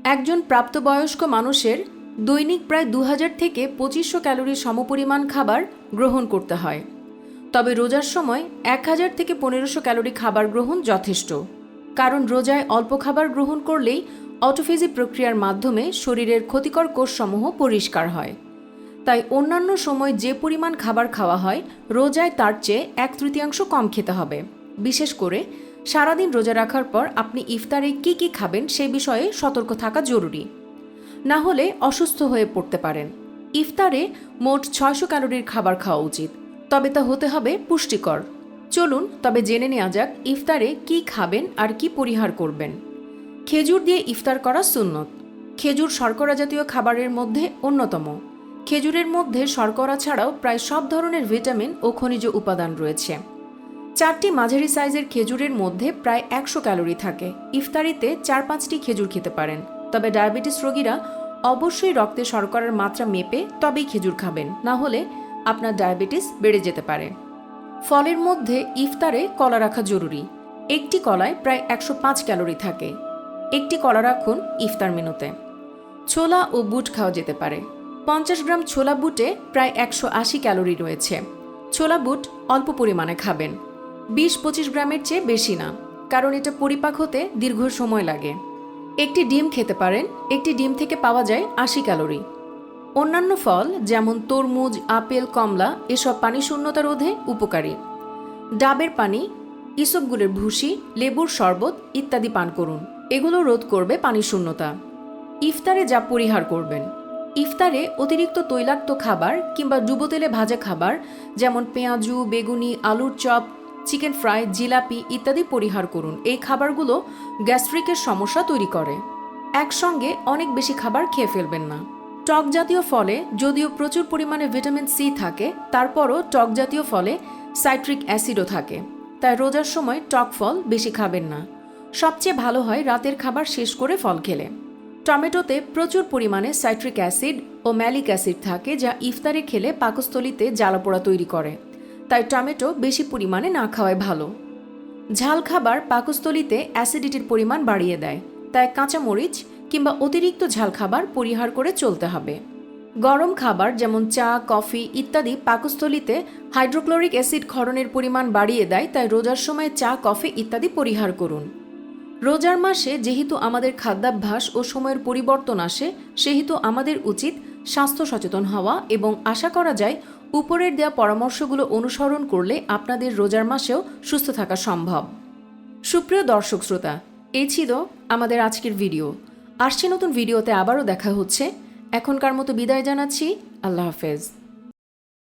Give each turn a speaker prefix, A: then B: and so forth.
A: একজন প্রাপ্তবয়স্ক মানুষের দৈনিক প্রায় 2000 থেকে 2500 ক্যালোরির সমপরিমাণ খাবার গ্রহণ করতে হয়। তবে রোজার সময় 1000 থেকে 1500 ক্যালোরি খাবার গ্রহণ যথেষ্ট, কারণ রোজায় অল্প খাবার গ্রহণ করলেই অটোফেজি প্রক্রিয়ার মাধ্যমে শরীরের ক্ষতিকর কোষসমূহ পরিষ্কার হয়। তাই অন্যান্য সময় যে পরিমাণ খাবার খাওয়া হয়, রোজায় তার চেয়ে 1/3 কম খেতে হবে। বিশেষ করে সারাদিন রোজা রাখার পর আপনি ইফতারে কি কি খাবেন সে বিষয়ে সতর্ক থাকা জরুরি, না হলে অসুস্থ হয়ে পড়তে পারেন। ইফতারে মোট 600 ক্যালোরির খাবার খাওয়া উচিত, তবে তা হতে হবে পুষ্টিকর। চলুন তবে জেনে নেওয়া যাক ইফতারে কি খাবেন আর কি পরিহার করবেন। খেজুর দিয়ে ইফতার করা সুন্নত। খেজুর শর্করা জাতীয় খাবারের মধ্যে অন্যতম। খেজুরের মধ্যে শর্করা ছাড়াও প্রায় সব ধরনের ভিটামিন ও খনিজ উপাদান রয়েছে। 4টি মাঝারি সাইজের খেজুরের মধ্যে প্রায় 100 ক্যালোরি থাকে। ইফতারিতে 4-5টি খেজুর খেতে পারেন, তবে ডায়াবেটিস রোগীরা অবশ্যই রক্তে শর্করার মাত্রা মেপে তবেই খেজুর খাবেন, না হলে আপনার ডায়াবেটিস বেড়ে যেতে পারে। ফলের মধ্যে ইফতারে কলা রাখা জরুরি। একটি কলায় প্রায় 105 ক্যালোরি থাকে। একটি কলা রাখুন ইফতার মেনুতে। ছোলা ও বুট খাওয়া যেতে পারে। 50 গ্রাম ছোলা বুটে প্রায় 180 ক্যালোরি রয়েছে। ছোলা বুট অল্প পরিমাণে খাবেন, 20-25 গ্রামের চেয়ে বেশি না, কারণ এটা পরিপাক হতে দীর্ঘ সময় লাগে। একটি ডিম খেতে পারেন। একটি ডিম থেকে পাওয়া যায় 80 ক্যালোরি। অন্যান্য ফল যেমন তরমুজ, আপেল, কমলা এসব পানি শূন্যতা রোধে উপকারী। ডাবের পানি, ইসবগুলের ভুসি, লেবুর শরবত ইত্যাদি পান করুন, এগুলো রোধ করবে পানি শূন্যতা। ইফতারে যা পরিহার করবেন। ইফতারে অতিরিক্ত তৈলাক্ত খাবার কিংবা ডুবো তেলে ভাজা খাবার যেমন পেঁয়াজু, বেগুনি, আলুর চপ, চিকেন ফ্রাই, জিলাপি ইত্যাদি পরিহার করুন। এই খাবারগুলো গ্যাস্ট্রিকের সমস্যা তৈরি করে। একসঙ্গে অনেক বেশি খাবার খেয়ে ফেলবেন না। টক জাতীয় ফলে যদিও প্রচুর পরিমাণে ভিটামিন সি থাকে, তারপরও টক জাতীয় ফলে সাইট্রিক অ্যাসিডও থাকে, তাই রোজার সময় টক ফল বেশি খাবেন না। সবচেয়ে ভালো হয় রাতের খাবার শেষ করে ফল খেলে। টমেটোতে প্রচুর পরিমাণে সাইট্রিক অ্যাসিড ও ম্যালিক অ্যাসিড থাকে, যা ইফতারে খেলে পাকস্থলীতে জ্বালাপোড়া তৈরি করে, তাই টমেটো বেশি পরিমাণে না খাওয়াই ভালো। ঝাল খাবার পাকস্থলীতে অ্যাসিডিটির পরিমাণ বাড়িয়ে দেয়, তাই কাঁচামরিচ কিংবা অতিরিক্ত ঝাল খাবার পরিহার করে চলতে হবে। গরম খাবার যেমন চা, কফি ইত্যাদি পাকস্থলীতে হাইড্রোক্লোরিক অ্যাসিড ক্ষরণের পরিমাণ বাড়িয়ে দেয়, তাই রোজার সময় চা, কফি ইত্যাদি পরিহার করুন। রোজার মাসে যেহেতু আমাদের খাদ্যাভ্যাস ও সময়ের পরিবর্তন আসে, সেহেতু আমাদের উচিত স্বাস্থ্য সচেতন হওয়া এবং আশা করা যায় উপরের দেয়া পরামর্শগুলো অনুসরণ করলে আপনাদের রোজার মাসেও সুস্থ থাকা সম্ভব। সুপ্রিয় দর্শক শ্রোতা, এই ছিল আমাদের আজকের ভিডিও। আসছে নতুন ভিডিওতে আবারও দেখা হচ্ছে। এখনকার মতো বিদায় জানাচ্ছি। আল্লাহ হাফেজ।